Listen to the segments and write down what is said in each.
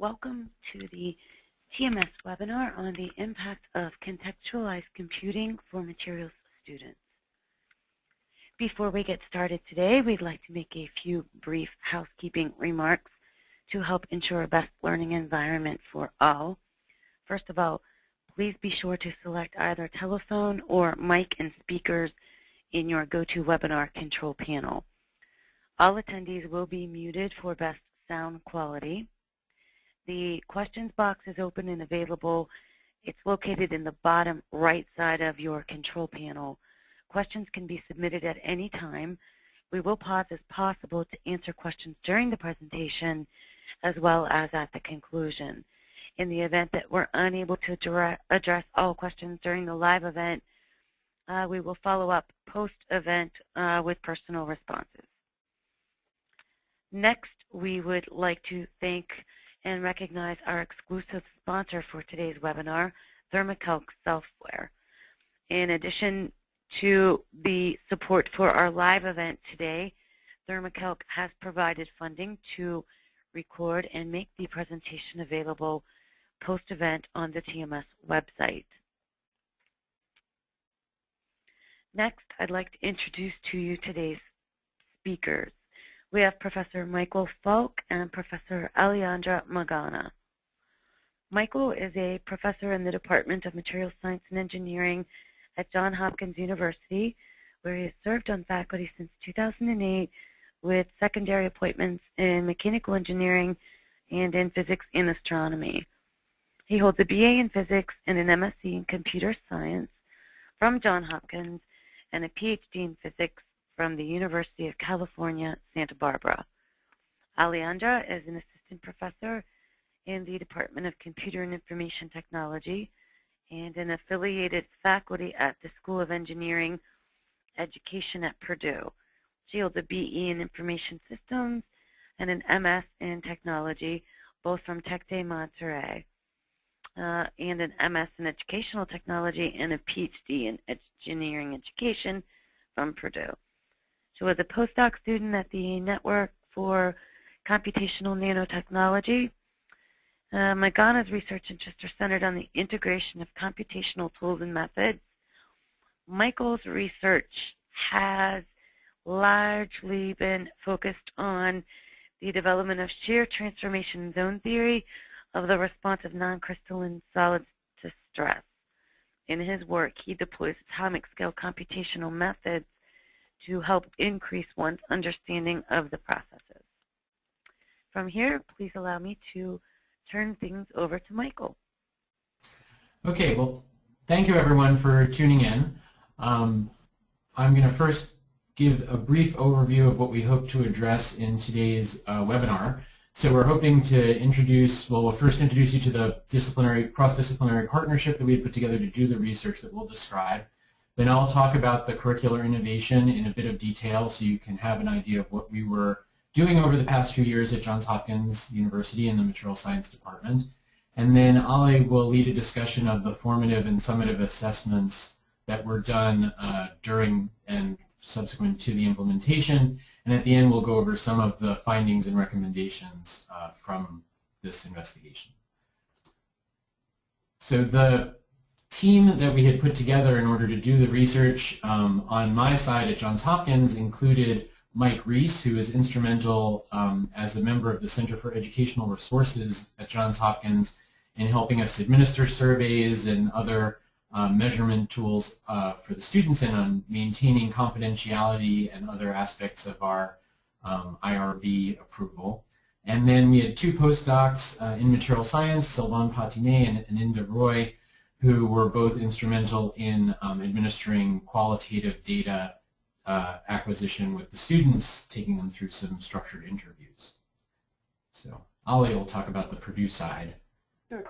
Welcome to the TMS webinar on the impact of contextualized computing for materials students. Before we get started today, we'd like to make a few brief housekeeping remarks to help ensure a best learning environment for all. First of all, please be sure to select either telephone or mic and speakers in your GoToWebinar control panel. All attendees will be muted for best sound quality. The questions box is open and available. It's located in the bottom right side of your control panel. Questions can be submitted at any time. We will pause as possible to answer questions during the presentation as well as at the conclusion. In the event that we're unable to address all questions during the live event, we will follow up post-event with personal responses. Next, we would like to thank and recognize our exclusive sponsor for today's webinar, THERMO-CALC software. In addition to the support for our live event today, THERMO-CALC has provided funding to record and make the presentation available post-event on the TMS website. Next, I'd like to introduce to you today's speakers. We have Professor Michael Falk and Professor Alejandra Magana. Michael is a professor in the Department of Materials Science and Engineering at Johns Hopkins University, where he has served on faculty since 2008 with secondary appointments in mechanical engineering and in physics and astronomy. He holds a BA in physics and an MSc in computer science from Johns Hopkins and a PhD in physics from the University of California, Santa Barbara. Alejandra is an assistant professor in the Department of Computer and Information Technology and an affiliated faculty at the School of Engineering Education at Purdue. She holds a BE in Information Systems and an MS in Technology, both from Tec de Monterrey, and an MS in Educational Technology and a PhD in Engineering Education from Purdue. She was a postdoc student at the Network for Computational Nanotechnology. Magana's research interests are centered on the integration of computational tools and methods. Michael's research has largely been focused on the development of shear transformation zone theory of the response of non-crystalline solids to stress. In his work, he deploys atomic scale computational methods to help increase one's understanding of the processes. From here, please allow me to turn things over to Michael. Okay, well, thank you everyone for tuning in. I'm going to first give a brief overview of what we hope to address in today's webinar. So we're hoping to introduce, well, we'll first introduce you to the cross-disciplinary partnership that we had put together to do the research that we'll describe. Then I'll talk about the curricular innovation in a bit of detail so you can have an idea of what we were doing over the past few years at Johns Hopkins University in the Material Science Department. And then Ali will lead a discussion of the formative and summative assessments that were done during and subsequent to the implementation. And at the end, we'll go over some of the findings and recommendations from this investigation. So the team that we had put together in order to do the research on my side at Johns Hopkins included Mike Reese, who is instrumental as a member of the Center for Educational Resources at Johns Hopkins in helping us administer surveys and other measurement tools for the students and on maintaining confidentiality and other aspects of our IRB approval. And then we had two postdocs in material science, Sylvain Patinet and Aninda Roy, who were both instrumental in administering qualitative data acquisition with the students, taking them through some structured interviews. So Ali will talk about the Purdue side. Sure.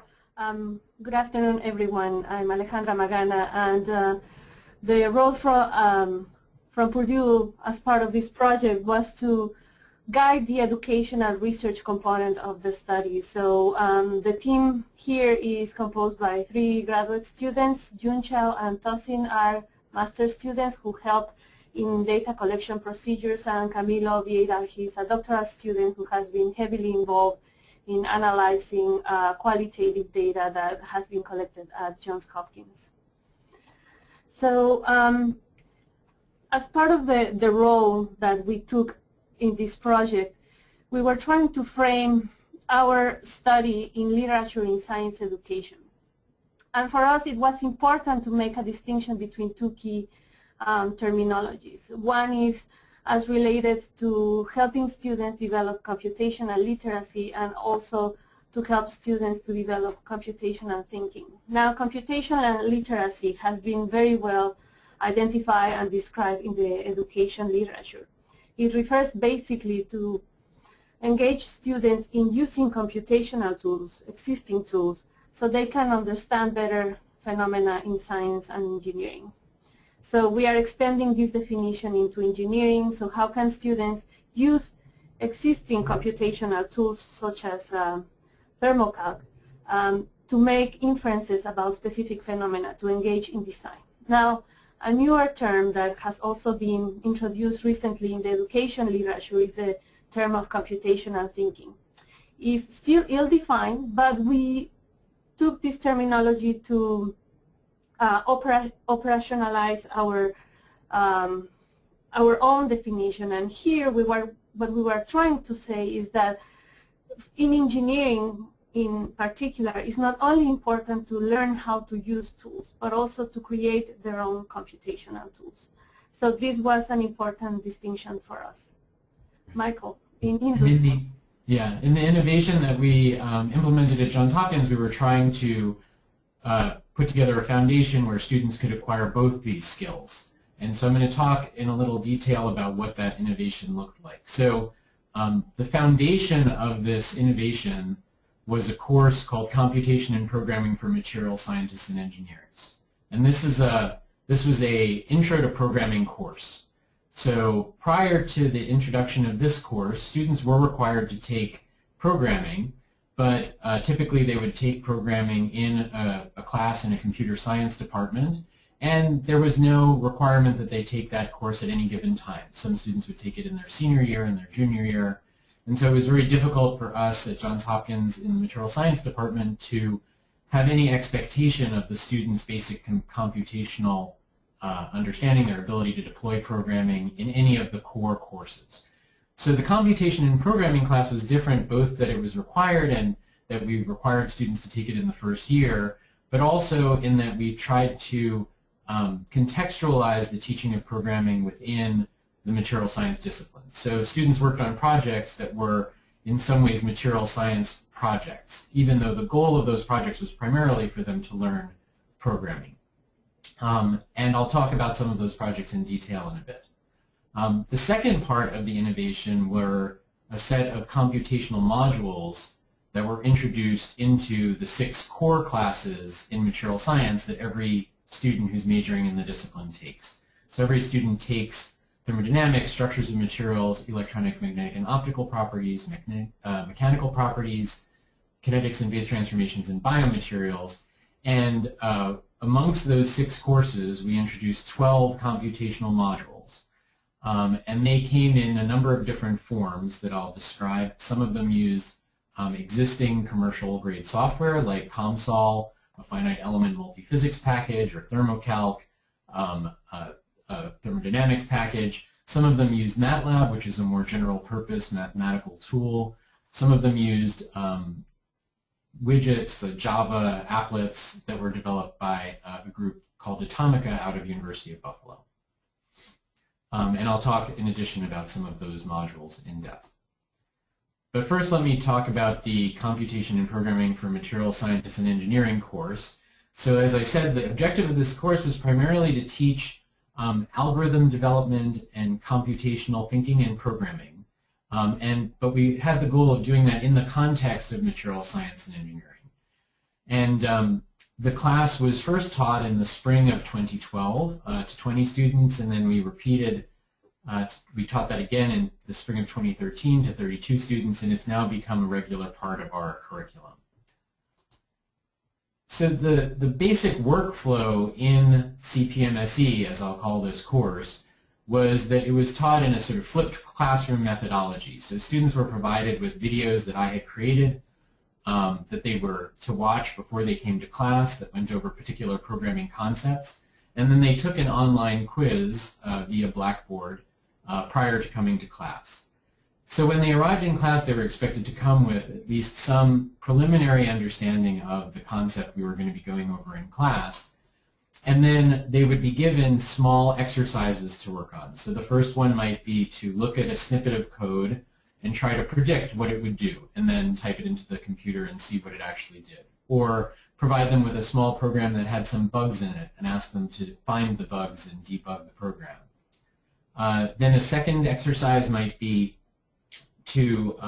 Good afternoon, everyone. I'm Alejandra Magana, and the role from Purdue as part of this project was to guide the educational research component of the study. So the team here is composed by 3 graduate students. Junchao and Tosin are master students who help in data collection procedures, and Camilo Vieira, he's a doctoral student who has been heavily involved in analyzing qualitative data that has been collected at Johns Hopkins. So as part of the role that we took in this project, we were trying to frame our study in literature in science education. And for us, it was important to make a distinction between two key terminologies. One is as related to helping students develop computational literacy and also to help students to develop computational thinking. Now, computational literacy has been very well identified and described in the education literature. It refers basically to engage students in using computational tools, existing tools, so they can understand better phenomena in science and engineering. So we are extending this definition into engineering. So how can students use existing computational tools such as THERMO-CALC to make inferences about specific phenomena to engage in design? Now, a newer term that has also been introduced recently in the education literature is the term of computational thinking. It's still ill-defined, but we took this terminology to operationalize our own definition. And here what we were trying to say is that in engineering in particular, it's not only important to learn how to use tools, but also to create their own computational tools. So this was an important distinction for us. Michael, in industry. In the innovation that we implemented at Johns Hopkins, we were trying to put together a foundation where students could acquire both these skills. And so I'm going to talk in a little detail about what that innovation looked like. So the foundation of this innovation was a course called Computation and Programming for Material Scientists and Engineers. And this was a intro to programming course. So prior to the introduction of this course, students were required to take programming, but typically they would take programming in a class in a computer science department, and there was no requirement that they take that course at any given time. Some students would take it in their senior year and their junior year, and so it was very difficult for us at Johns Hopkins in the material science department to have any expectation of the students' basic computational understanding, their ability to deploy programming in any of the core courses. So the computation and programming class was different, both that it was required and that we required students to take it in the first year, but also in that we tried to contextualize the teaching of programming within the material science discipline. So students worked on projects that were in some ways material science projects, even though the goal of those projects was primarily for them to learn programming. And I'll talk about some of those projects in detail in a bit. The second part of the innovation were a set of computational modules that were introduced into the 6 core classes in material science that every student who's majoring in the discipline takes. So every student takes thermodynamics, structures of materials, electronic, magnetic, and optical properties, mechanical properties, kinetics and phase transformations, and biomaterials. And amongst those 6 courses, we introduced 12 computational modules. And they came in a number of different forms that I'll describe. Some of them used existing commercial grade software like COMSOL, a finite element multiphysics package, or THERMO-CALC, a thermodynamics package. Some of them used MATLAB, which is a more general purpose mathematical tool. Some of them used widgets, Java applets that were developed by a group called Atomica out of University of Buffalo. And I'll talk in addition about some of those modules in depth. But first let me talk about the Computation and Programming for Material Scientists and Engineering course. So as I said, the objective of this course was primarily to teach algorithm development and computational thinking and programming. But we had the goal of doing that in the context of material science and engineering. And the class was first taught in the spring of 2012 to 20 students, and then we repeated, we taught that again in the spring of 2013 to 32 students, and it's now become a regular part of our curriculum. So the basic workflow in CPMSE, as I'll call this course, was that it was taught in a sort of flipped classroom methodology. So students were provided with videos that I had created that they were to watch before they came to class that went over particular programming concepts. And then they took an online quiz via Blackboard prior to coming to class. So when they arrived in class, they were expected to come with at least some preliminary understanding of the concept we were going to be going over in class. And then they would be given small exercises to work on. So the first one might be to look at a snippet of code and try to predict what it would do, and then type it into the computer and see what it actually did. Or provide them with a small program that had some bugs in it and ask them to find the bugs and debug the program. Then a second exercise might be to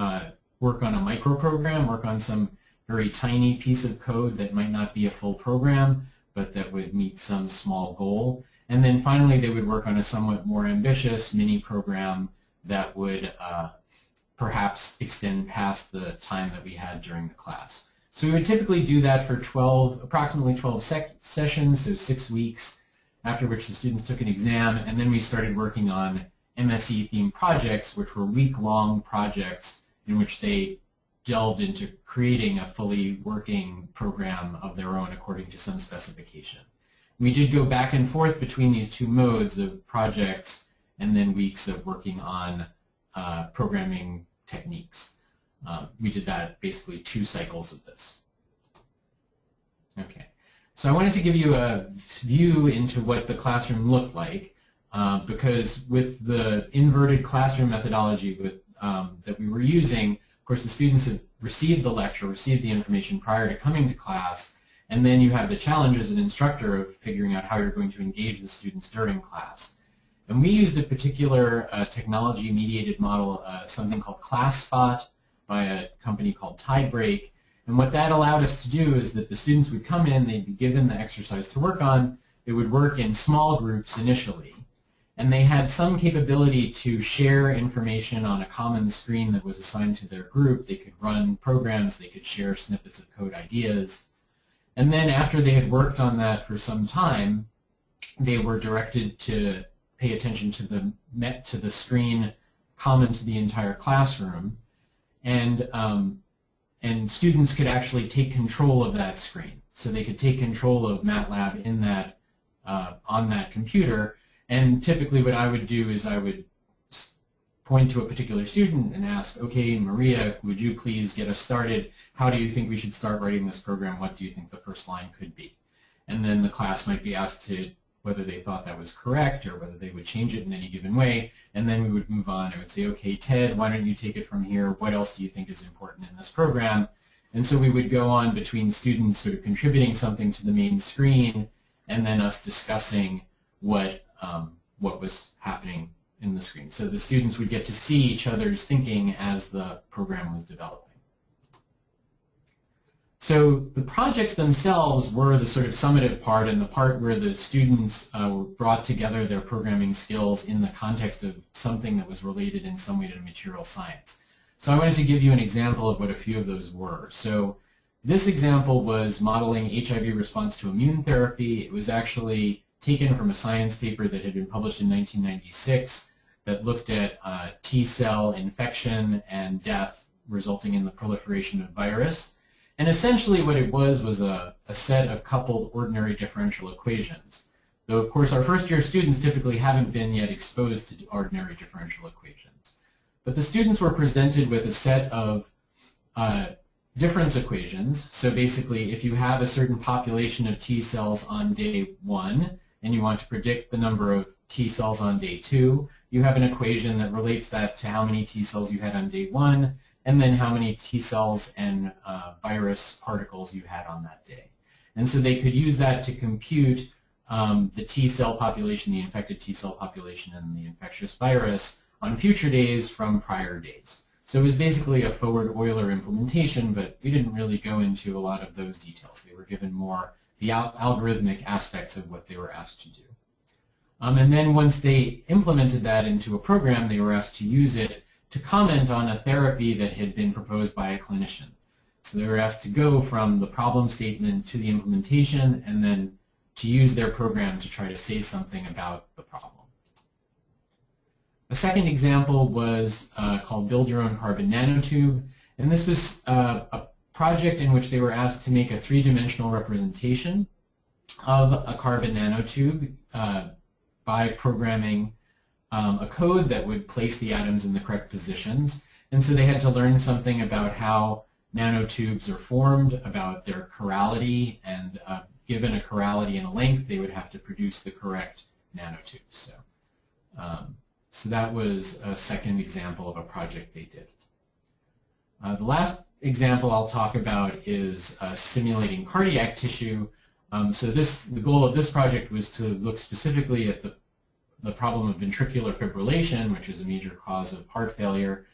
work on a microprogram, work on some very tiny piece of code that might not be a full program, but that would meet some small goal. And then finally, they would work on a somewhat more ambitious mini program that would perhaps extend past the time that we had during the class. So we would typically do that for approximately 12 sessions, so 6 weeks, after which the students took an exam, and then we started working on MSE-themed projects, which were week-long projects in which they delved into creating a fully working program of their own according to some specification. We did go back and forth between these two modes of projects and then weeks of working on programming techniques. We did that basically 2 cycles of this. Okay, so I wanted to give you a view into what the classroom looked like because with the inverted classroom methodology that we were using, of course, the students have received the lecture, received the information prior to coming to class, and then you have the challenge as an instructor of figuring out how you're going to engage the students during class. And we used a particular technology-mediated model, something called ClassSpot by a company called Tidebreak. And what that allowed us to do is that the students would come in, they'd be given the exercise to work on, they would work in small groups initially, and they had some capability to share information on a common screen that was assigned to their group. They could run programs, they could share snippets of code ideas. And then after they had worked on that for some time, they were directed to pay attention to the screen common to the entire classroom. And students could actually take control of that screen. So they could take control of MATLAB in that, on that computer. And typically what I would do is I would point to a particular student and ask, okay, Maria, would you please get us started? How do you think we should start writing this program? What do you think the first line could be? And then the class might be asked to whether they thought that was correct or whether they would change it in any given way. And then we would move on. I would say, okay, Ted, why don't you take it from here? What else do you think is important in this program? And so we would go on between students sort of contributing something to the main screen and then us discussing what was happening in the screen. So the students would get to see each other's thinking as the program was developing. So the projects themselves were the sort of summative part and the part where the students brought together their programming skills in the context of something that was related in some way to material science. So I wanted to give you an example of what a few of those were. So this example was modeling HIV response to immune therapy. It was actually taken from a science paper that had been published in 1996 that looked at T-cell infection and death resulting in the proliferation of virus. And essentially what it was a set of coupled ordinary differential equations. Though of course our first year students typically haven't been yet exposed to ordinary differential equations. But the students were presented with a set of difference equations. So basically if you have a certain population of T cells on day 1 and you want to predict the number of T cells on day 2, you have an equation that relates that to how many T cells you had on day 1 and then how many T cells and virus particles you had on that day. And so they could use that to compute the T cell population, the infected T cell population, and the infectious virus on future days from prior days. So it was basically a forward Euler implementation, but we didn't really go into a lot of those details. They were given more the algorithmic aspects of what they were asked to do. And then once they implemented that into a program, they were asked to use it to comment on a therapy that had been proposed by a clinician. So they were asked to go from the problem statement to the implementation and then to use their program to try to say something about the problem. A second example was called Build Your Own Carbon Nanotube, and this was a project in which they were asked to make a three-dimensional representation of a carbon nanotube by programming a code that would place the atoms in the correct positions. And so they had to learn something about how nanotubes are formed, about their chirality, and given a chirality and a length, they would have to produce the correct nanotubes. So that was a second example of a project they did. The last example I'll talk about is simulating cardiac tissue. The goal of this project was to look specifically at the problem of ventricular fibrillation, which is a major cause of heart failure.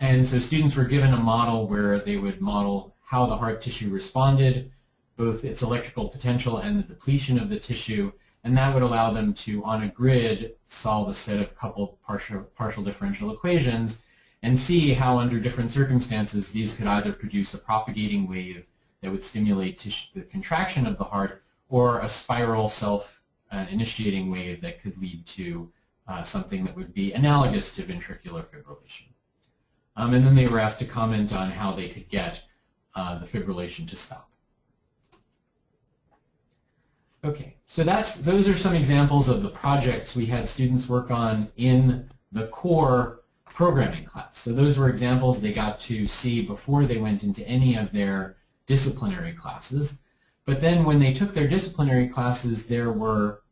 And so students were given a model where they would model how the heart tissue responded, both its electrical potential and the depletion of the tissue, and that would allow them to, on a grid, solve a set of coupled partial differential equations and see how, under different circumstances, these could either produce a propagating wave that would stimulate the contraction of the heart, or a spiral self-initiating wave that could lead to something that would be analogous to ventricular fibrillation. And then they were asked to comment on how they could get the fibrillation to stop. Okay, so those are some examples of the projects we had students work on in the core programming class. So those were examples they got to see before they went into any of their disciplinary classes. But then when they took their disciplinary classes, there were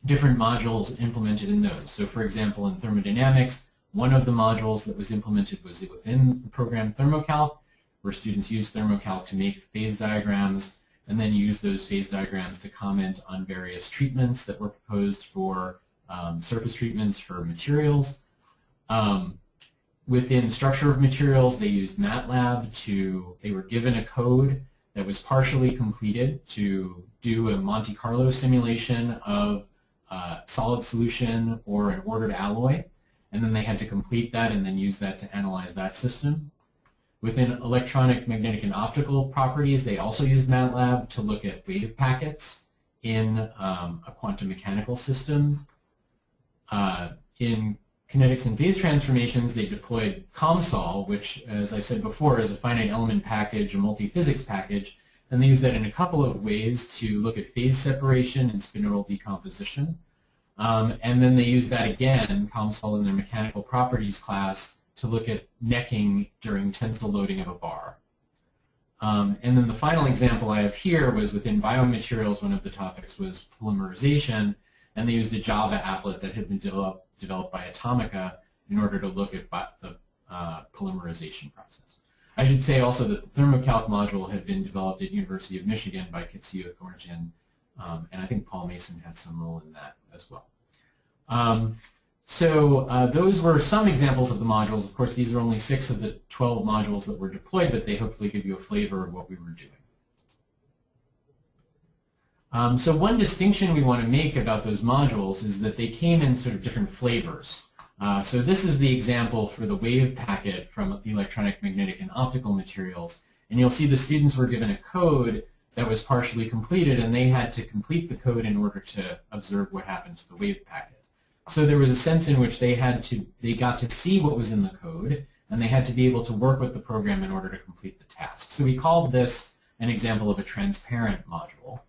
different modules implemented in those. So for example, in thermodynamics, one of the modules that was implemented was within the program THERMO-CALC, where students used THERMO-CALC to make phase diagrams and then use those phase diagrams to comment on various treatments that were proposed for surface treatments for materials. Within structure of materials, they used MATLAB they were given a code that was partially completed to do a Monte Carlo simulation of solid solution or an ordered alloy, and then they had to complete that and then use that to analyze that system. Within electronic, magnetic, and optical properties, they also used MATLAB to look at wave packets in a quantum mechanical system. In kinetics and phase transformations, they deployed COMSOL, which, as I said before, is a finite element package, a multi-physics package, and they used that in a couple of ways to look at phase separation and spinodal decomposition. And then they used that again, COMSOL, in their mechanical properties class to look at necking during tensile loading of a bar. And then the final example I have here was within biomaterials. One of the topics was polymerization, and they used a Java applet that had been developed by Atomica in order to look at the polymerization process. I should say also that the THERMO-CALC module had been developed at University of Michigan by Kitsuyo Thornton, and I think Paul Mason had some role in that as well. Those were some examples of the modules. Of course, these are only 6 of the 12 modules that were deployed, but they hopefully give you a flavor of what we were doing. So one distinction we want to make about those modules is that they came in sort of different flavors. So this is the example for the wave packet from electronic, magnetic, and optical materials. And you'll see the students were given a code that was partially completed, and they had to complete the code in order to observe what happened to the wave packet. So there was a sense in which they got to see what was in the code, and they had to be able to work with the program in order to complete the task. So we called this an example of a transparent module.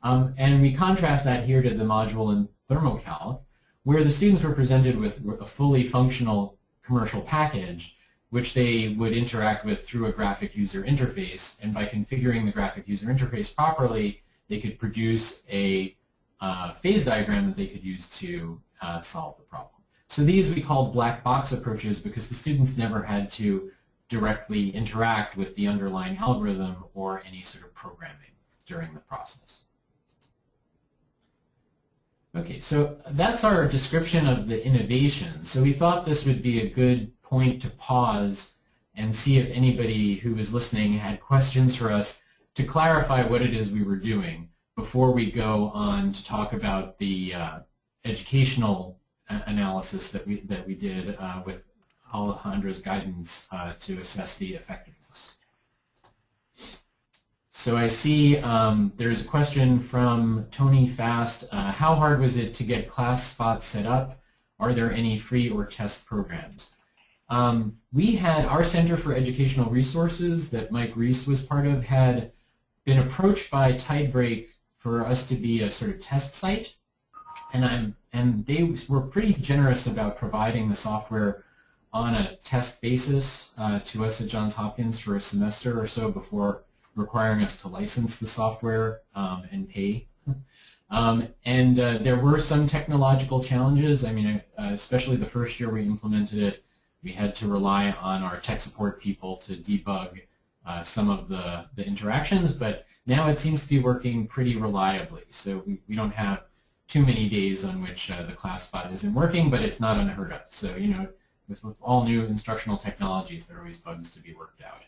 And we contrast that here to the module in THERMO-CALC, where the students were presented with a fully functional commercial package, which they would interact with through a graphic user interface. And by configuring the graphic user interface properly, they could produce a phase diagram that they could use to solve the problem. So these we called black box approaches because the students never had to directly interact with the underlying algorithm or any sort of programming during the process. Okay, so that's our description of the innovation. So we thought this would be a good point to pause and see if anybody who was listening had questions for us to clarify what it is we were doing before we go on to talk about the educational analysis that we did with Alejandra's guidance to assess the effectiveness. So I see there's a question from Tony Fast. How hard was it to get class spots set up? Are there any free or test programs? We had our Center for Educational Resources that Mike Reese was part of had been approached by Tidebreak for us to be a sort of test site, and they were pretty generous about providing the software on a test basis to us at Johns Hopkins for a semester or so before requiring us to license the software and pay. There were some technological challenges. I mean, especially the first year we implemented it, we had to rely on our tech support people to debug some of the interactions, but now it seems to be working pretty reliably. So we don't have too many days on which the class spot isn't working, but it's not unheard of. So, you know, with all new instructional technologies, there are always bugs to be worked out.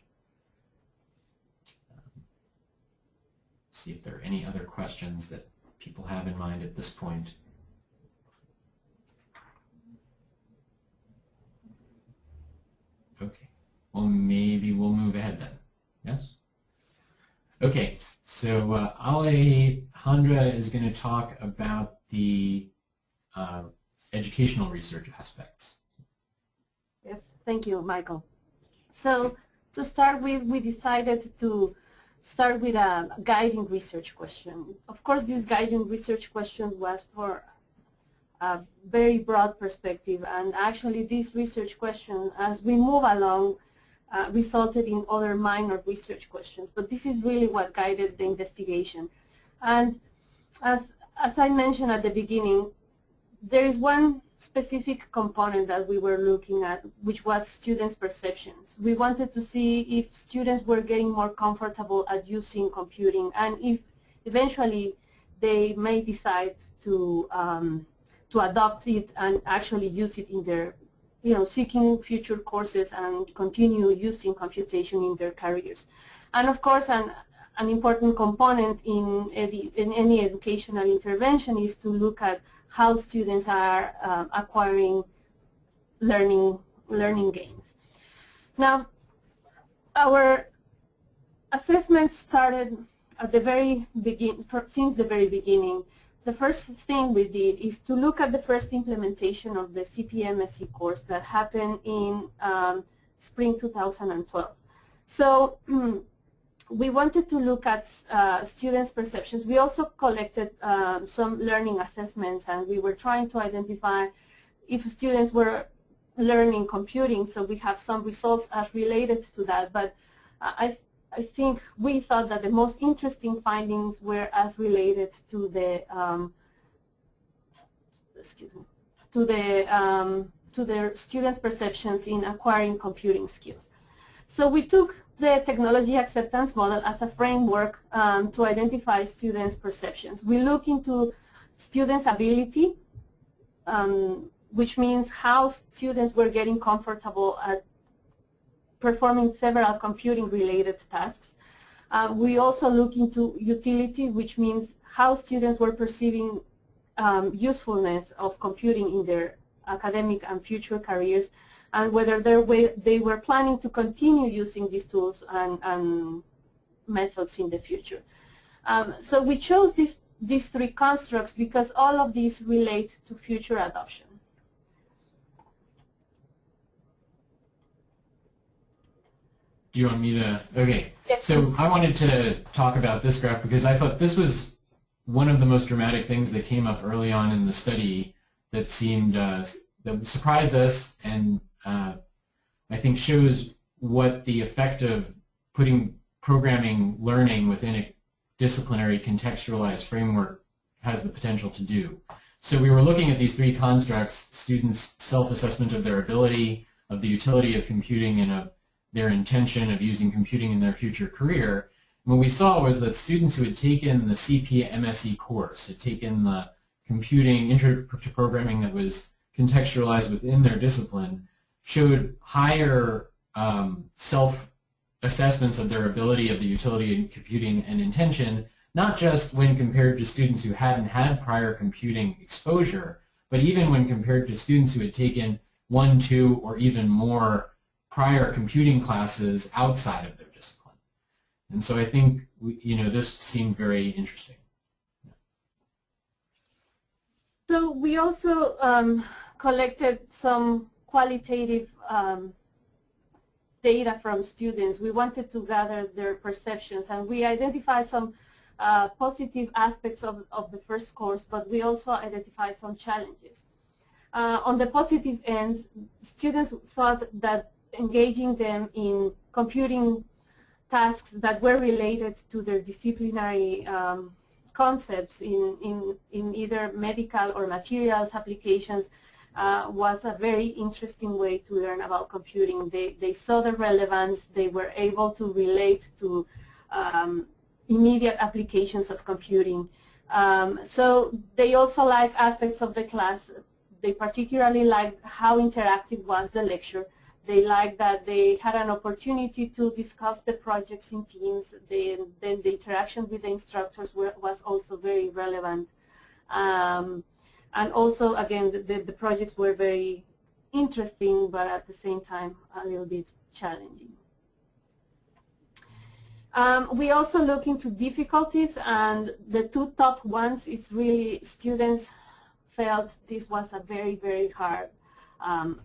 See if there are any other questions that people have in mind at this point. Okay, well, maybe we'll move ahead then. Yes? Okay, so Alejandra is going to talk about the educational research aspects. Yes, thank you, Michael. So to start with, we decided to start with a guiding research question. Of course, this guiding research question was for a very broad perspective, and actually this research question, as we move along, resulted in other minor research questions, but this is really what guided the investigation. And as I mentioned at the beginning, there is one specific component that we were looking at, which was students' perceptions. We wanted to see if students were getting more comfortable at using computing, and if eventually they may decide to adopt it and actually use it in their, you know, seeking future courses and continue using computation in their careers. And of course, an important component in any educational intervention is to look at how students are acquiring learning gains. Now, our assessment started at the very since the very beginning. The first thing we did is to look at the first implementation of the CPMSE course that happened in spring 2012. So we wanted to look at students' perceptions. We also collected some learning assessments, and we were trying to identify if students were learning computing, so we have some results as related to that. But I think we thought that the most interesting findings were as related to the to their students' perceptions in acquiring computing skills. So we took the technology acceptance model as a framework to identify students' perceptions. We look into students' ability, which means how students were getting comfortable at performing several computing-related tasks. We also look into utility, which means how students were perceiving usefulness of computing in their academic and future careers, and whether they were planning to continue using these tools and methods in the future. So we chose these three constructs because all of these relate to future adoption. Do you want me to? Okay. Yes. So I wanted to talk about this graph because I thought this was one of the most dramatic things that came up early on in the study that seemed that surprised us, and I think shows what the effect of putting programming learning within a disciplinary contextualized framework has the potential to do. So we were looking at these three constructs: students' self-assessment of their ability, of the utility of computing, and of their intention of using computing in their future career. And what we saw was that students who had taken the CPMSE course, had taken the computing intro to programming that was contextualized within their discipline, showed higher self-assessments of their ability, of the utility in computing and intention, not just when compared to students who hadn't had prior computing exposure, but even when compared to students who had taken 1, 2, or even more prior computing classes outside of their discipline. And so I think, this seemed very interesting. So we also collected some qualitative data from students. We wanted to gather their perceptions, and we identified some positive aspects of the first course, but we also identified some challenges. On the positive ends, students thought that engaging them in computing tasks that were related to their disciplinary concepts in either medical or materials applications was a very interesting way to learn about computing. They saw the relevance, they were able to relate to immediate applications of computing. So they also liked aspects of the class. They particularly liked how interactive was the lecture. They liked that they had an opportunity to discuss the projects in teams. Then the interaction with the instructors was also very relevant. And also, again, the projects were very interesting, but at the same time, a little bit challenging. We also look into difficulties, and the two top ones is really students felt this was a very, very hard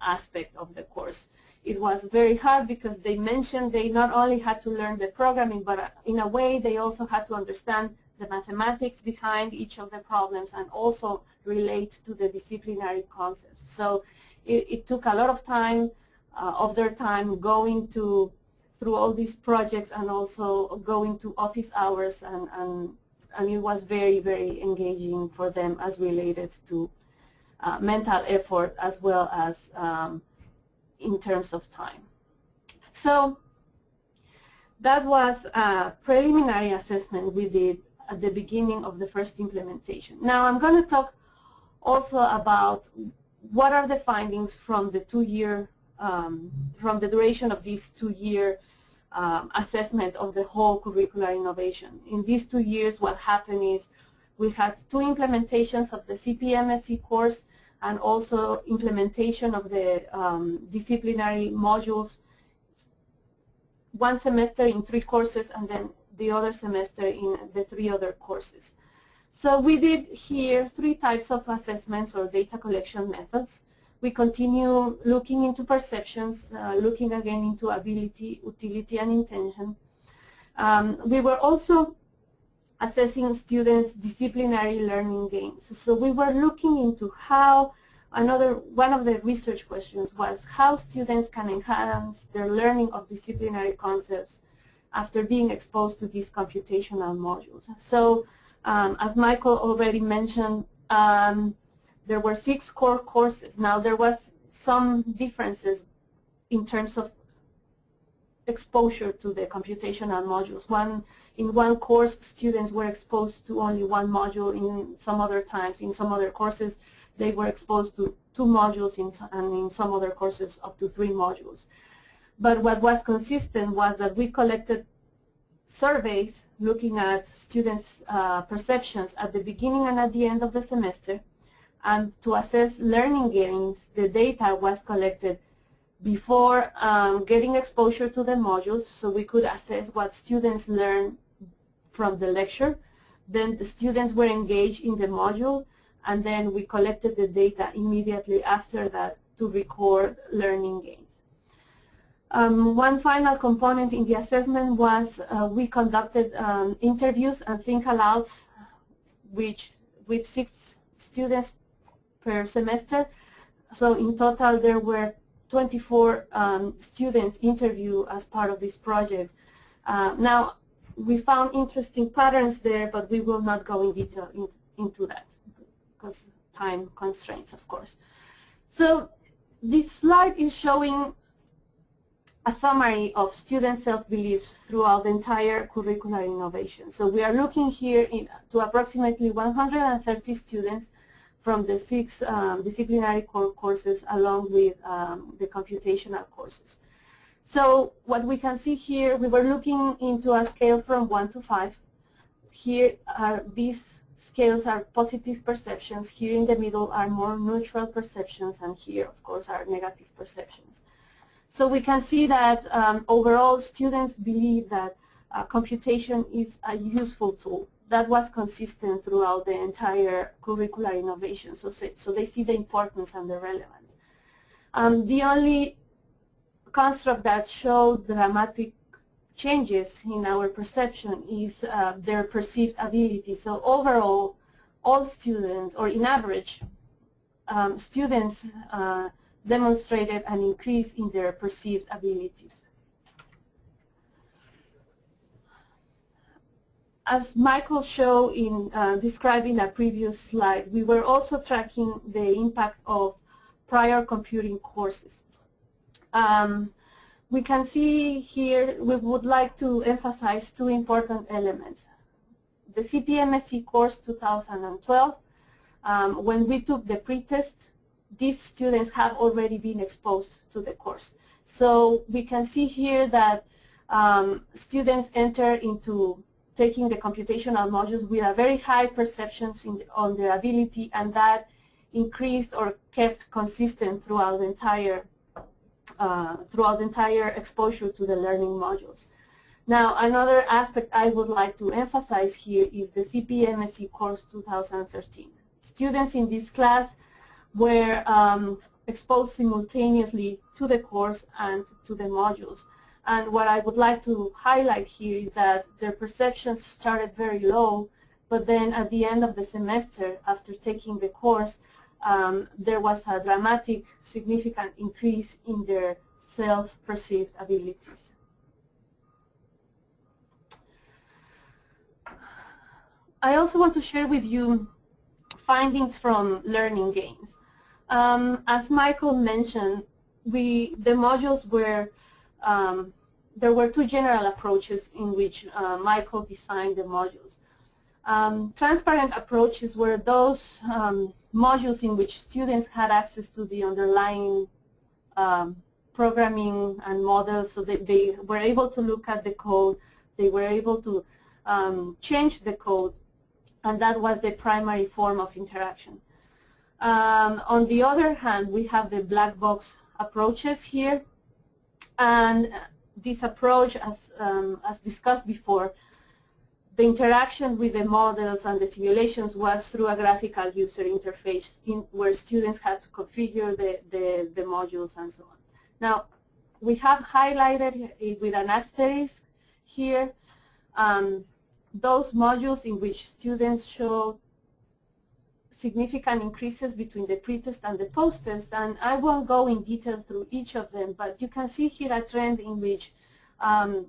aspect of the course. It was very hard because they mentioned they not only had to learn the programming, but in a way they also had to understand the mathematics behind each of the problems and also relate to the disciplinary concepts. So it took a lot of time of their time going through all these projects and also going to office hours, and it was very, very engaging for them as related to mental effort as well as in terms of time. So that was a preliminary assessment we did at the beginning of the first implementation. Now I'm going to talk also about what are the findings from the from the duration of this 2-year assessment of the whole curricular innovation. In these 2 years, what happened is we had 2 implementations of the CPMSE course and also implementation of the disciplinary modules, 1 semester in 3 courses and then the other semester in the 3 other courses. So we did here 3 types of assessments or data collection methods. We continue looking into perceptions, looking again into ability, utility, and intention. We were also assessing students' disciplinary learning gains. So we were looking into how one of the research questions was how students can enhance their learning of disciplinary concepts after being exposed to these computational modules. So as Michael already mentioned, there were 6 core courses. Now there was some differences in terms of exposure to the computational modules. In one course, students were exposed to only 1 module. In some other times, in some other courses, they were exposed to 2 modules, and in some other courses up to 3 modules. But what was consistent was that we collected surveys looking at students' perceptions at the beginning and at the end of the semester, and to assess learning gains, the data was collected before getting exposure to the modules, so we could assess what students learned from the lecture. Then the students were engaged in the module, and then we collected the data immediately after that to record learning gains. One final component in the assessment was we conducted interviews and think-alouds with 6 students per semester. So in total there were 24 students interviewed as part of this project. Now we found interesting patterns there, but we will not go in detail into that because time constraints, of course. So this slide is showing a summary of student self-beliefs throughout the entire curricular innovation. So we are looking here to approximately 130 students from the 6 disciplinary core courses along with the computational courses. So what we can see here, we were looking into a scale from 1 to 5. Here these scales are positive perceptions. Here in the middle are more neutral perceptions, and here of course are negative perceptions. So we can see that overall students believe that computation is a useful tool. That was consistent throughout the entire curricular innovation. So they see the importance and the relevance. The only construct that showed dramatic changes in our perception is their perceived ability. So overall, all students, or in average, students demonstrated an increase in their perceived abilities. As Michael showed in describing a previous slide, we were also tracking the impact of prior computing courses. We can see here, we would like to emphasize two important elements. The CPMSE course 2012, when we took the pretest, these students have already been exposed to the course. So we can see here that students enter into taking the computational modules with a very high perceptions on their ability, and that increased or kept consistent throughout the entire exposure to the learning modules. Now, another aspect I would like to emphasize here is the CPMSE course 2013. Students in this class were exposed simultaneously to the course and to the modules. And what I would like to highlight here is that their perceptions started very low, but then at the end of the semester, after taking the course, there was a dramatic, significant increase in their self-perceived abilities. I also want to share with you findings from learning games. As Michael mentioned, the modules were there were two general approaches in which Michael designed the modules. Transparent approaches were those modules in which students had access to the underlying programming and models, so they were able to look at the code, they were able to change the code, and that was the primary form of interaction. On the other hand, we have the black box approaches here, and this approach, as discussed before, the interaction with the models and the simulations was through a graphical user interface where students had to configure the modules and so on. Now, we have highlighted with an asterisk here those modules in which students showed significant increases between the pretest and the post-test, and I won't go in detail through each of them, but you can see here a trend in which, of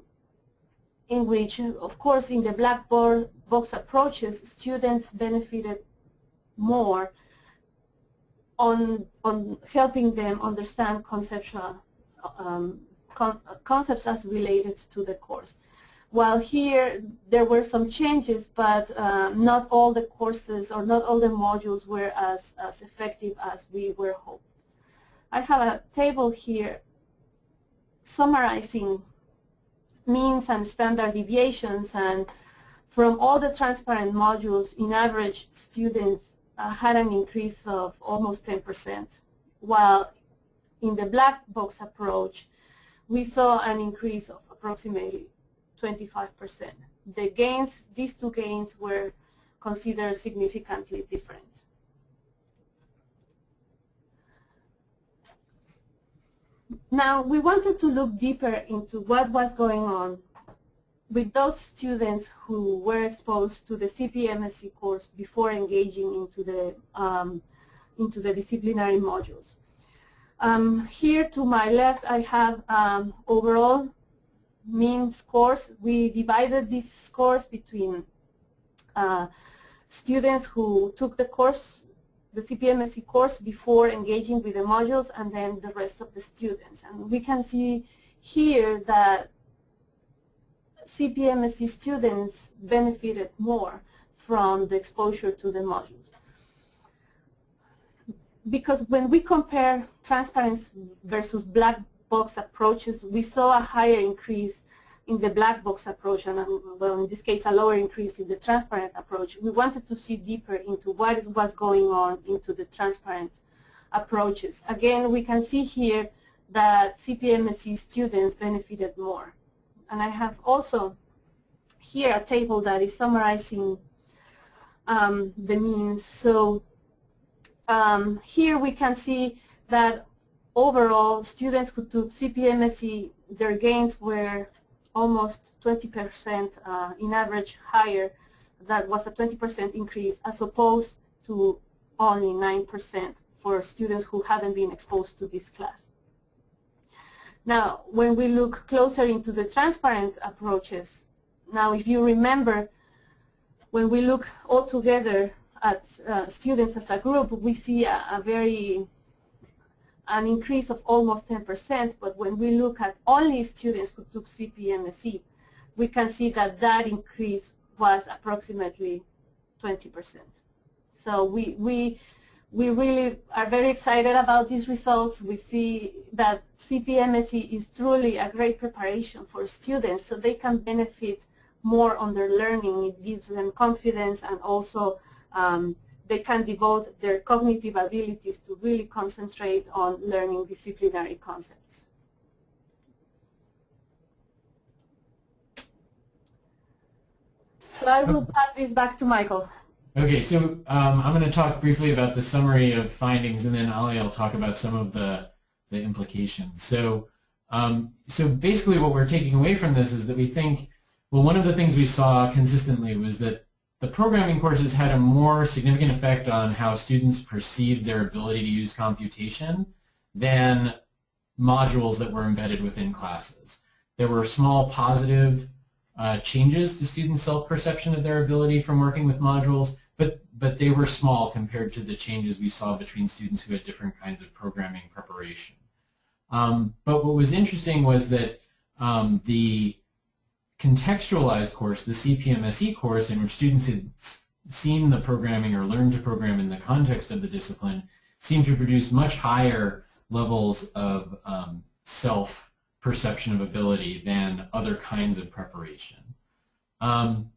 course, in the black box approaches, students benefited more on helping them understand conceptual concepts as related to the course. While here there were some changes, but not all the courses or not all the modules were as effective as we were hoped. I have a table here summarizing means and standard deviations, and from all the transparent modules, in average, students had an increase of almost 10%, while in the black box approach, we saw an increase of approximately 25%. The gains, these two gains, were considered significantly different. Now, we wanted to look deeper into what was going on with those students who were exposed to the CPMSE course before engaging into the disciplinary modules. Here to my left, I have overall mean scores. We divided these scores between students who took the course, the CPMSE course, before engaging with the modules, and then the rest of the students. And we can see here that CPMSE students benefited more from the exposure to the modules. Because when we compare transparency versus black box approaches, we saw a higher increase in the black box approach, and well, in this case, a lower increase in the transparent approach. We wanted to see deeper into what was going on into the transparent approaches. Again, we can see here that CPMSE students benefited more. And I have also here a table that is summarizing the means. So here we can see that overall, students who took CPMSE, their gains were almost 20% in average higher. That was a 20% increase as opposed to only 9% for students who haven't been exposed to this class. Now, when we look closer into the transparent approaches, now if you remember, when we look all together at students as a group, we see an increase of almost 10%, but when we look at only students who took CPMSE, we can see that that increase was approximately 20%. So we really are very excited about these results. We see that CPMSE is truly a great preparation for students so they can benefit more on their learning. It gives them confidence, and also they can devote their cognitive abilities to really concentrate on learning disciplinary concepts. So I will pass this back to Michael. Okay, so I'm going to talk briefly about the summary of findings, and then Ali will talk about some of the implications. So basically what we're taking away from this is that we think, well, one of the things we saw consistently was that the programming courses had a more significant effect on how students perceived their ability to use computation than modules that were embedded within classes. There were small positive changes to students' self-perception of their ability from working with modules, but they were small compared to the changes we saw between students who had different kinds of programming preparation. But what was interesting was that the contextualized course, the CPMSE course, in which students had seen the programming or learned to program in the context of the discipline, seemed to produce much higher levels of self-perception of ability than other kinds of preparation. And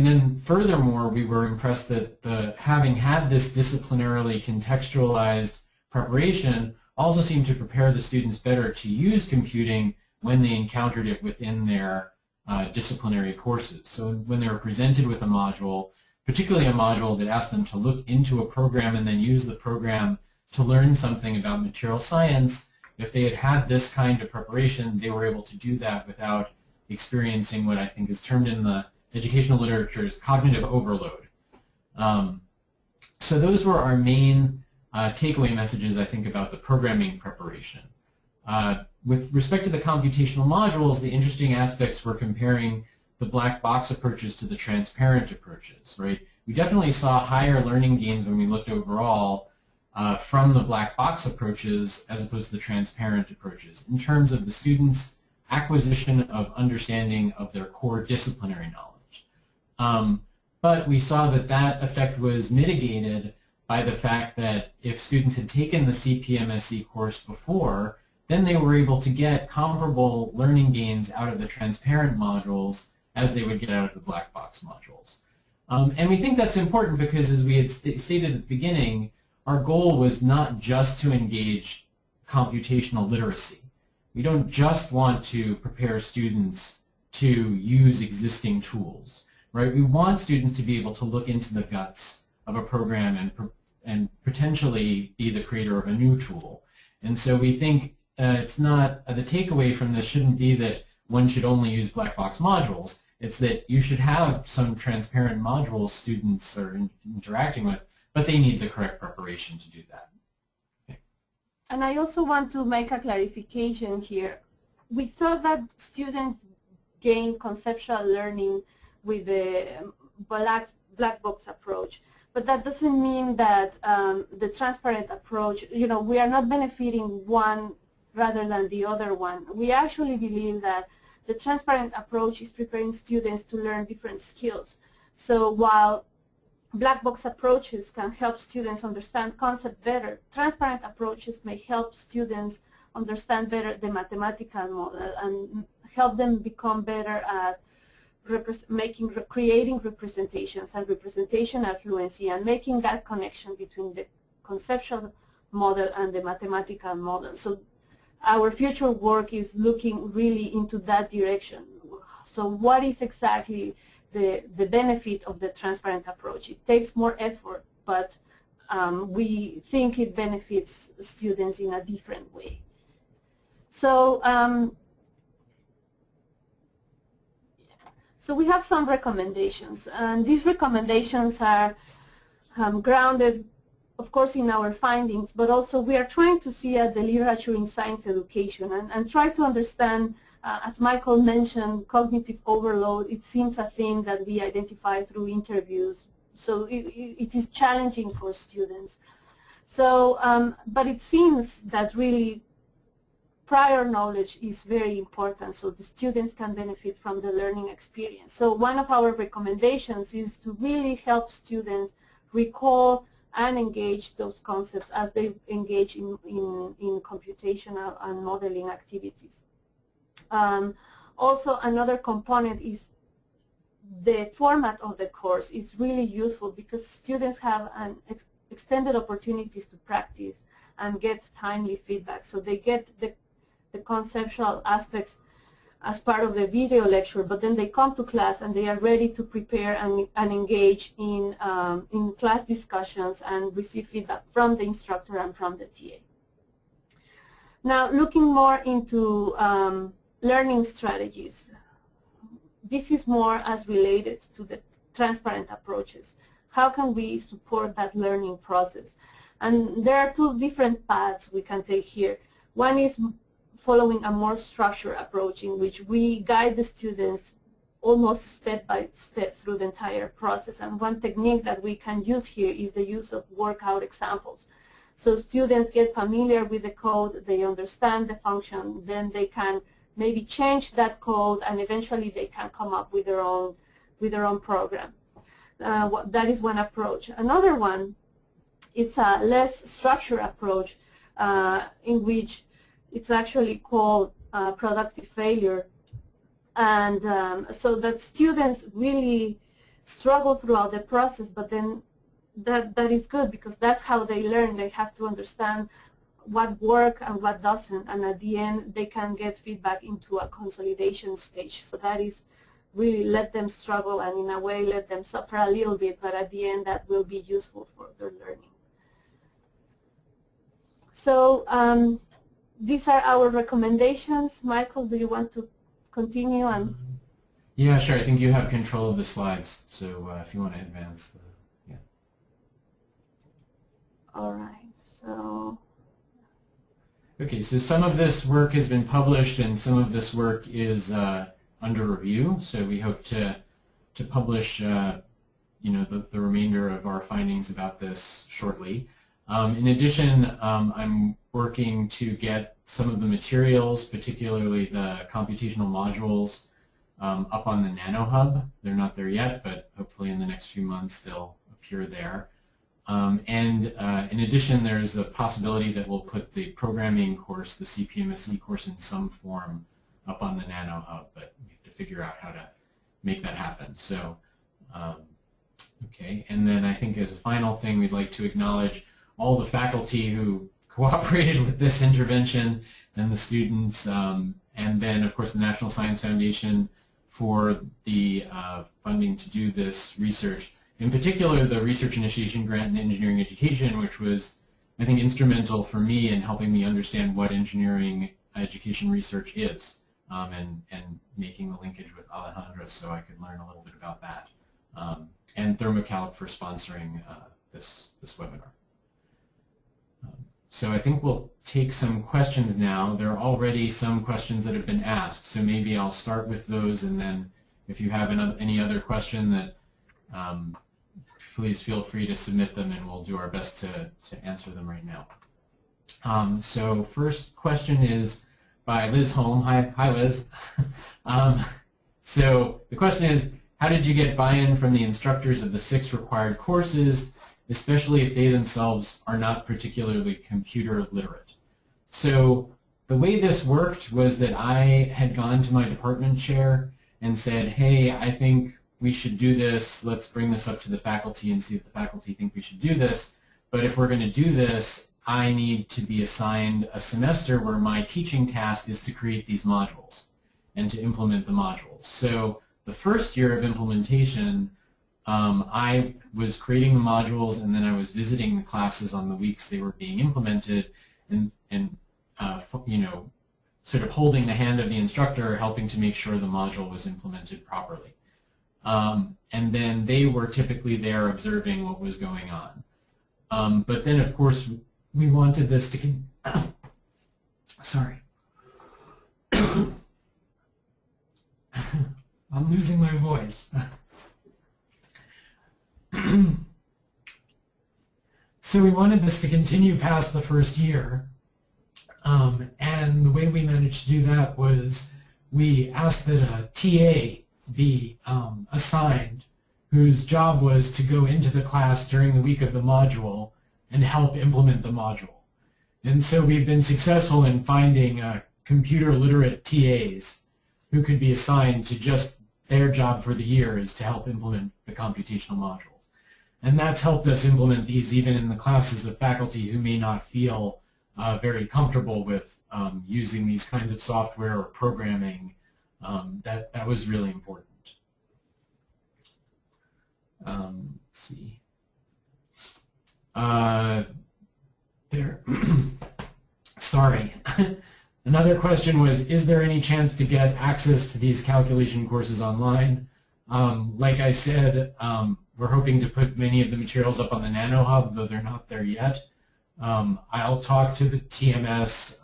then furthermore, we were impressed that having had this disciplinarily contextualized preparation also seemed to prepare the students better to use computing when they encountered it within their disciplinary courses. So when they were presented with a module, particularly a module that asked them to look into a program and then use the program to learn something about material science, if they had had this kind of preparation, they were able to do that without experiencing what I think is termed in the educational literature as cognitive overload. So those were our main takeaway messages, I think, about the programming preparation. With respect to the computational modules, the interesting aspects were comparing the black box approaches to the transparent approaches, right? We definitely saw higher learning gains when we looked overall from the black box approaches as opposed to the transparent approaches in terms of the students' acquisition of understanding of their core disciplinary knowledge. But we saw that that effect was mitigated by the fact that if students had taken the CPMSE course before, then they were able to get comparable learning gains out of the transparent modules as they would get out of the black box modules. And we think that's important because, as we had stated at the beginning, our goal was not just to engage computational literacy. We don't just want to prepare students to use existing tools, right? We want students to be able to look into the guts of a program and potentially be the creator of a new tool. And so we think it's not, the takeaway from this shouldn't be that one should only use black box modules. It's that you should have some transparent modules students are interacting with, but they need the correct preparation to do that. Okay. And I also want to make a clarification here. We saw that students gain conceptual learning with the black box approach, but that doesn't mean that the transparent approach, we are not benefiting one rather than the other one. We actually believe that the transparent approach is preparing students to learn different skills. So while black box approaches can help students understand concept better, transparent approaches may help students understand better the mathematical model and help them become better at creating representations and representational fluency and making that connection between the conceptual model and the mathematical model. So our future work is looking really into that direction. So what is exactly the benefit of the transparent approach? It takes more effort, but we think it benefits students in a different way. So, so we have some recommendations, and these recommendations are grounded, of course, in our findings, but also we are trying to see at the literature in science education and try to understand, as Michael mentioned, cognitive overload. It seems a theme that we identify through interviews, so it is challenging for students. So, but it seems that really prior knowledge is very important, so the students can benefit from the learning experience. So one of our recommendations is to really help students recall and engage those concepts as they engage in computational and modeling activities. Also, another component is the format of the course is really useful because students have an extended opportunities to practice and get timely feedback. So they get the conceptual aspects as part of the video lecture, but then they come to class and they are ready to prepare and engage in class discussions and receive feedback from the instructor and from the TA. Now, looking more into learning strategies, this is more as related to the transparent approaches. How can we support that learning process? And there are two different paths we can take here. One is following a more structured approach in which we guide the students almost step by step through the entire process. And one technique that we can use here is the use of workout examples. So students get familiar with the code, they understand the function, then they can maybe change that code, and eventually they can come up with their own program. That is one approach. Another one, it's a less structured approach in which it's actually called productive failure, and so that students really struggle throughout the process, but then that is good because that's how they learn. They have to understand what works and what doesn't, and at the end they can get feedback into a consolidation stage. So that is really let them struggle and in a way let them suffer a little bit, but at the end that will be useful for their learning. So these are our recommendations. Michael, do you want to continue? And yeah, sure. I think you have control of the slides, so if you want to advance. Yeah. All right. So. Okay, so some of this work has been published and some of this work is under review. So we hope to publish, you know, the remainder of our findings about this shortly. In addition, I'm working to get some of the materials, particularly the computational modules, up on the NanoHub. They're not there yet, but hopefully in the next few months they'll appear there. In addition, there's a possibility that we'll put the programming course, the CPMSE course, in some form up on the NanoHub, but we have to figure out how to make that happen. So, okay, and then I think as a final thing, we'd like to acknowledge all the faculty who cooperated with this intervention and the students, and then, of course, the National Science Foundation for the funding to do this research. In particular, the Research Initiation Grant in Engineering Education, which was, I think, instrumental for me in helping me understand what engineering education research is, and making the linkage with Alejandra so I could learn a little bit about that. And THERMO-CALC for sponsoring this webinar. So I think we'll take some questions now. There are already some questions that have been asked, so maybe I'll start with those, and then if you have any other question that please feel free to submit them and we'll do our best to answer them right now. So first question is by Liz Holm. Hi Liz. So the question is, how did you get buy-in from the instructors of the 6 required courses, especially if they themselves are not particularly computer literate? So the way this worked was that I had gone to my department chair and said, hey, I think we should do this. Let's bring this up to the faculty and see if the faculty think we should do this. But if we're going to do this, I need to be assigned a semester where my teaching task is to create these modules and to implement the modules. So the first year of implementation, I was creating the modules, and then I was visiting the classes on the weeks they were being implemented, and you know, sort of holding the hand of the instructor, helping to make sure the module was implemented properly. And then they were typically there observing what was going on. But then, of course, we wanted this to sorry. I'm losing my voice. So we wanted this to continue past the first year. And the way we managed to do that was we asked that a TA be assigned, whose job was to go into the class during the week of the module and help implement the module. And so we've been successful in finding computer literate TAs who could be assigned to just their job for the year is to help implement the computational modules. And that's helped us implement these even in the classes of faculty who may not feel very comfortable with using these kinds of software or programming. That was really important. Let's see. Sorry. Another question was, is there any chance to get access to these calculation courses online? Like I said, we're hoping to put many of the materials up on the NanoHub, though they're not there yet. I'll talk to the TMS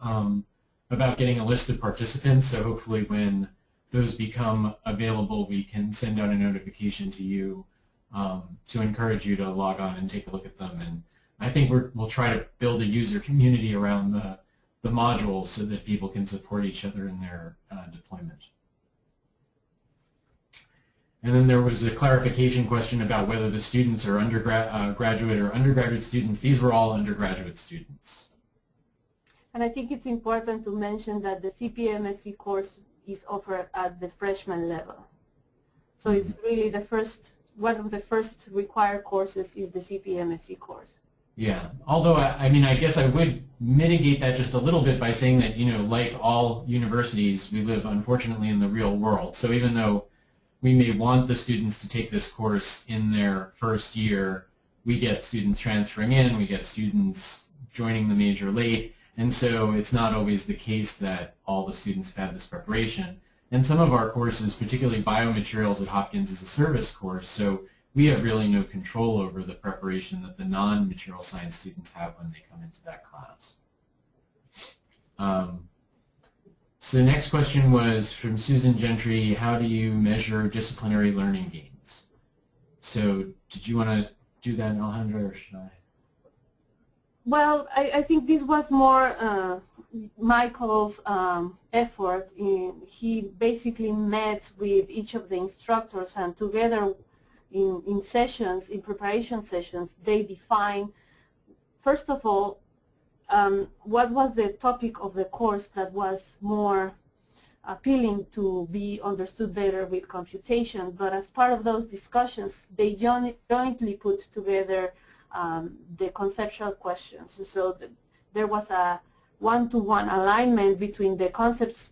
about getting a list of participants, so hopefully when those become available, we can send out a notification to you to encourage you to log on and take a look at them. And I think we'll try to build a user community around the modules so that people can support each other in their deployment. And then there was a clarification question about whether the students are graduate or undergraduate students. These were all undergraduate students. And I think it's important to mention that the CPMSE course is offered at the freshman level. So it's really the first, one of the first required courses is the CPMSE course. Yeah, although I mean, I guess I would mitigate that just a little bit by saying that, you know, like all universities, we live unfortunately in the real world. So even though we may want the students to take this course in their first year, we get students transferring in, we get students joining the major late, and so it's not always the case that all the students have had this preparation. And some of our courses, particularly biomaterials at Hopkins, is a service course, so we have really no control over the preparation that the non-material science students have when they come into that class. So the next question was from Susan Gentry, how do you measure disciplinary learning gains? So did you want to do that, Alejandra, or should I? Well, I think this was more Michael's effort. He basically met with each of the instructors, and together in sessions, in preparation sessions, they define, first of all, what was the topic of the course that was more appealing to be understood better with computation. But as part of those discussions, they jointly put together the conceptual questions. So there was a one-to-one alignment between the concepts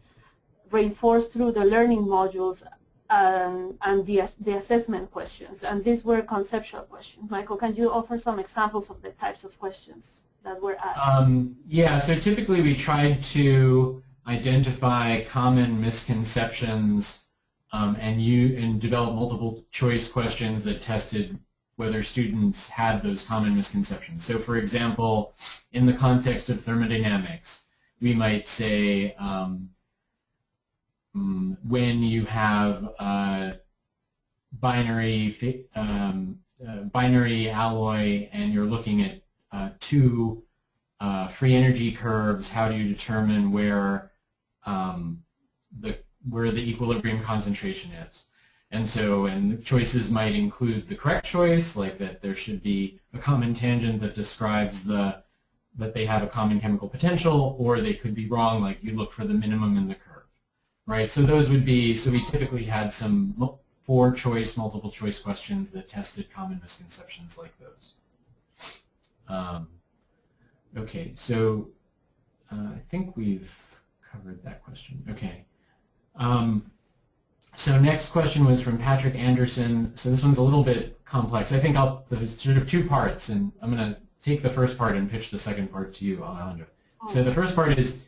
reinforced through the learning modules and the assessment questions. And these were conceptual questions. Michael, can you offer some examples of the types of questions that were asked? Yeah, so typically we tried to identify common misconceptions and develop multiple choice questions that tested whether students had those common misconceptions. So for example, in the context of thermodynamics, we might say when you have binary alloy and you're looking at two free energy curves, how do you determine where the equilibrium concentration is? And the choices might include the correct choice, like that there should be a common tangent that describes that they have a common chemical potential, or they could be wrong, like you look for the minimum in the curve, right? So those would be, so we typically had some four-choice, multiple-choice questions that tested common misconceptions like those. Okay, so I think we've covered that question. Okay. So next question was from Patrick Anderson. So this one's a little bit complex. I think there's sort of two parts, and I'm going to take the first part and pitch the second part to you, Alejandra. So the first part is,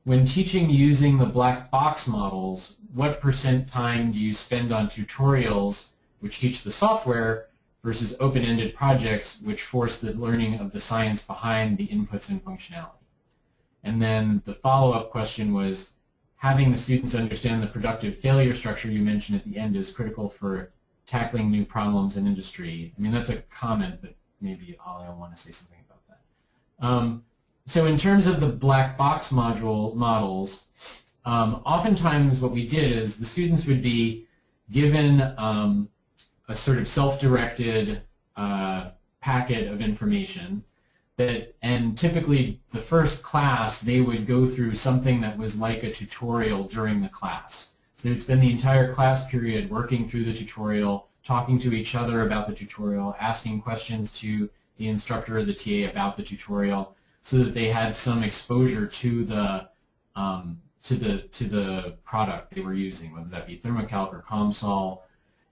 when teaching using the black box models, what % time do you spend on tutorials which teach the software versus open-ended projects which force the learning of the science behind the inputs and functionality? And then the follow-up question was, having the students understand the productive failure structure you mentioned at the end is critical for tackling new problems in industry. I mean, that's a comment, but maybe Ali will want to say something about that. So in terms of the black box models, oftentimes what we did is the students would be given a sort of self-directed packet of information and typically the first class they would go through something that was like a tutorial during the class. So they would spend the entire class period working through the tutorial, talking to each other about the tutorial, asking questions to the instructor or the TA about the tutorial, so that they had some exposure to the product they were using, whether that be THERMO-CALC or COMSOL.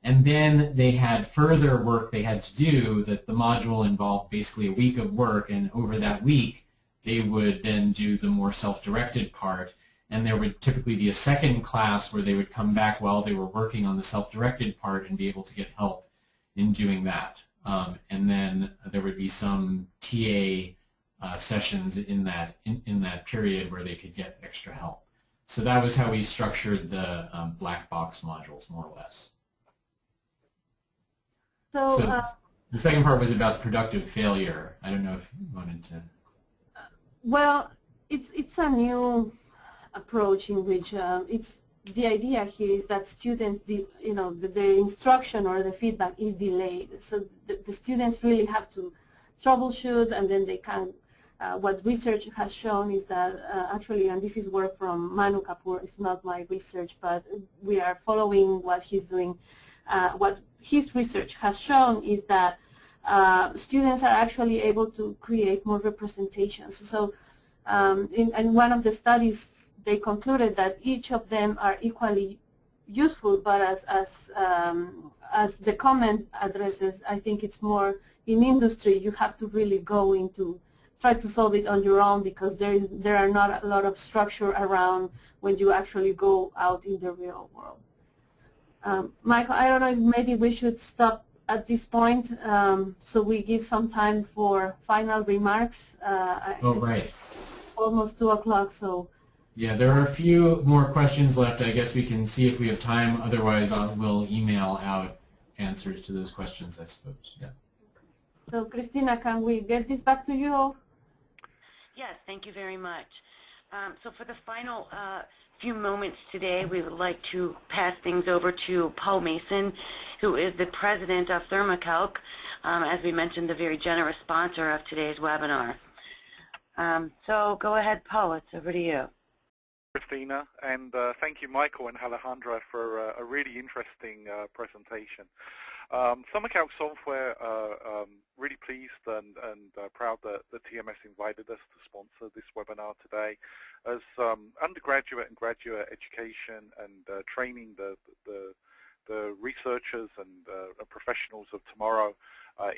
And then they had further work they had to do that the module involved basically a week of work, and over that week they would then do the more self-directed part, and there would typically be a second class where they would come back while they were working on the self-directed part and be able to get help in doing that. And then there would be some TA sessions in that period where they could get extra help. So that was how we structured the black box modules, more or less. So the second part was about productive failure. I don't know if you wanted to. Well, it's a new approach in which the idea here is that students, the instruction or the feedback is delayed. So the students really have to troubleshoot, and then they can. What research has shown is that actually, and this is work from Manu Kapoor, it's not my research, but we are following what he's doing. What his research has shown is that students are actually able to create more representations. So in one of the studies, they concluded that each of them are equally useful, but as the comment addresses, I think it's more in industry, you have to really go into try to solve it on your own, because there are not a lot of structure around when you actually go out in the real world. Michael, I don't know if maybe we should stop at this point so we give some time for final remarks. Oh, right. Almost 2 o'clock, so. Yeah, there are a few more questions left. I guess we can see if we have time. Otherwise, we'll email out answers to those questions, I suppose. Yeah. So, Christina, can we get this back to you? Yes, thank you very much. So for the final few moments today, we would like to pass things over to Paul Mason, who is the president of THERMO-CALC, as we mentioned, the very generous sponsor of today's webinar. So go ahead, Paul, it's over to you. Christina, and thank you, Michael and Alejandra, for a really interesting presentation. SUMMATIVE software, really pleased and proud that the TMS invited us to sponsor this webinar today. As undergraduate and graduate education and training the researchers and professionals of tomorrow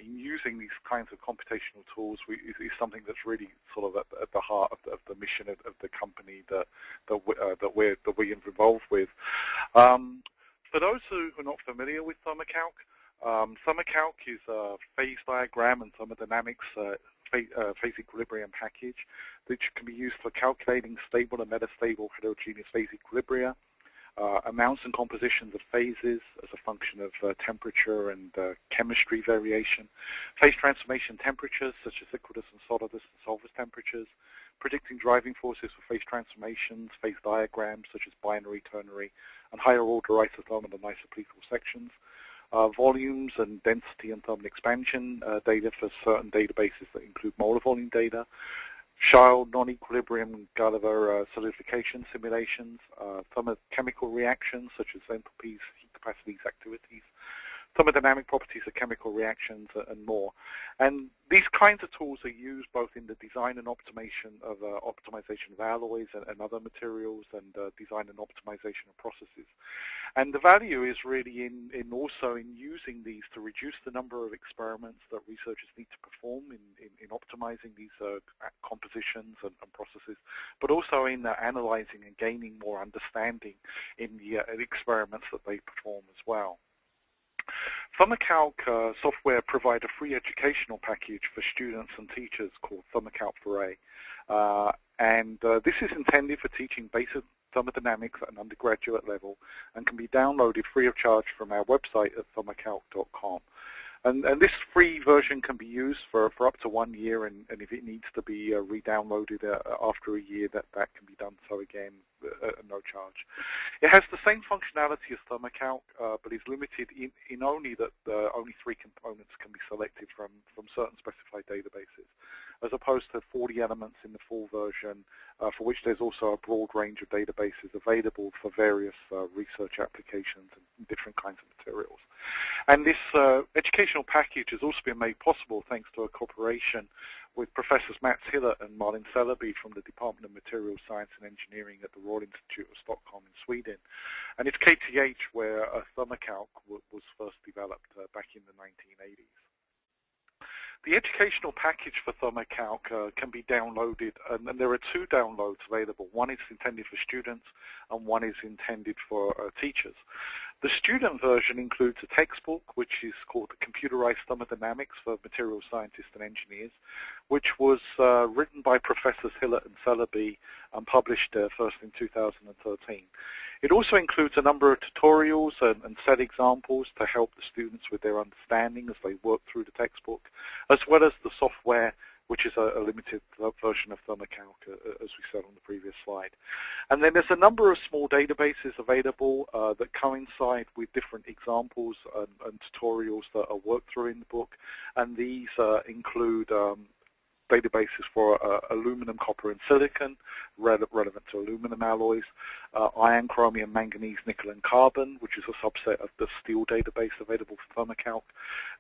in using these kinds of computational tools is something that's really sort of at the heart of the mission of the company that we're involved with. For those who are not familiar with THERMO-CALC, SUMMATIVE is a phase diagram and thermodynamics phase equilibrium package which can be used for calculating stable and metastable heterogeneous phase equilibria, amounts and compositions of phases as a function of temperature and chemistry variation, phase transformation temperatures such as liquidus and solidus and solvus temperatures, predicting driving forces for phase transformations, phase diagrams such as binary, ternary, and higher order isothermal and isoplecal sections, volumes and density and thermal expansion data for certain databases that include molar volume data, Scheil non-equilibrium Gulliver solidification simulations, thermochemical reactions such as enthalpies, heat capacities, activities, thermodynamic properties of chemical reactions, and more. And these kinds of tools are used both in the design and optimization of alloys and other materials, and design and optimization of processes. And the value is really in also in using these to reduce the number of experiments that researchers need to perform in optimizing these compositions and processes, but also in analyzing and gaining more understanding in the experiments that they perform as well. THERMO-CALC software provide a free educational package for students and teachers called THERMO-CALC for A. This is intended for teaching basic thermodynamics at an undergraduate level and can be downloaded free of charge from our website at thermocalc.com. And this free version can be used for up to 1 year, and if it needs to be re-downloaded after a year, that can be done so again at no charge. It has the same functionality as ThermoCalc, but is limited in only that only 3 components can be selected from certain specified databases, as opposed to 40 elements in the full version, for which there's also a broad range of databases available for various research applications and different kinds of materials. And this educational package has also been made possible thanks to a cooperation with Professors Mats Hillert and Malin Sellerby from the Department of Materials Science and Engineering at the Royal Institute of Stockholm in Sweden. And it's KTH where ThermoCalc was first developed back in the 1980s. The educational package for ThermoCalc can be downloaded, and there are 2 downloads available. One is intended for students and one is intended for teachers. The student version includes a textbook which is called Computerized Thermodynamics for Materials Scientists and Engineers, which was written by Professors Hillert and Sellerby and published first in 2013. It also includes a number of tutorials and set examples to help the students with their understanding as they work through the textbook, as well as the software, which is a limited version of ThermoCalc, as we said on the previous slide. And then there's a number of small databases available that coincide with different examples and tutorials that are worked through in the book, and these include databases for aluminum, copper, and silicon, relevant to aluminum alloys, iron, chromium, manganese, nickel, and carbon, which is a subset of the steel database available for ThermoCalc.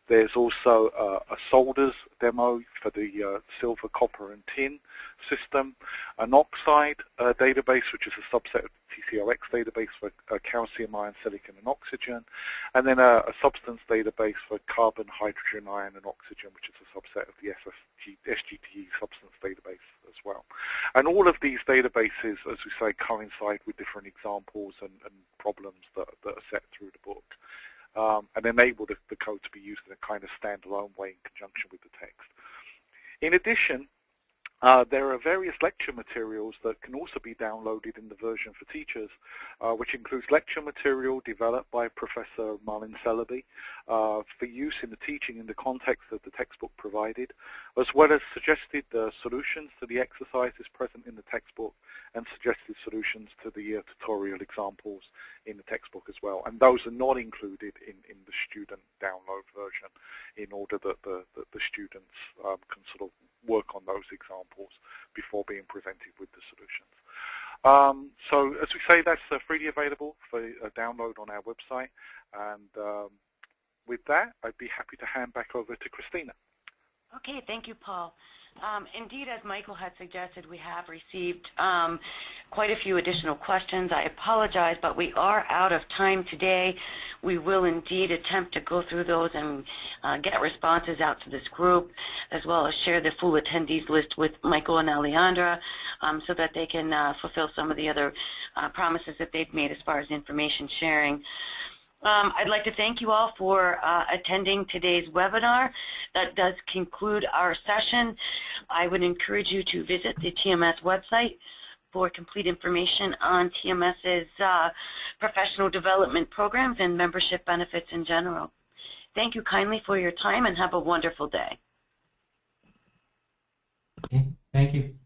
There's also a solders demo for the silver, copper, and tin system, an oxide database, which is a subset of the TCOX database for calcium, iron, silicon, and oxygen, and then a substance database for carbon, hydrogen, iron, and oxygen, which is a subset of the SGTE substance database as well. And all of these databases, as we say, coincide with different examples and problems that are set through the book, and enable the code to be used in a kind of standalone way in conjunction with the text. In addition, there are various lecture materials that can also be downloaded in the version for teachers, which includes lecture material developed by Professor Malin Sellerby for use in the teaching in the context of the textbook provided, as well as suggested solutions to the exercises present in the textbook and suggested solutions to the tutorial examples in the textbook as well. And those are not included in the student download version, in order that the students can sort of work on those examples before being presented with the solutions. So as we say, that's freely available for a download on our website, and with that I'd be happy to hand back over to Christina. Okay, thank you, Paul. Indeed, as Michael had suggested, we have received quite a few additional questions. I apologize, but we are out of time today. We will indeed attempt to go through those and get responses out to this group, as well as share the full attendees list with Michael and Alejandra, so that they can fulfill some of the other promises that they've made as far as information sharing. I'd like to thank you all for attending today's webinar. That does conclude our session. I would encourage you to visit the TMS website for complete information on TMS's professional development programs and membership benefits in general. Thank you kindly for your time, and have a wonderful day. Okay, thank you.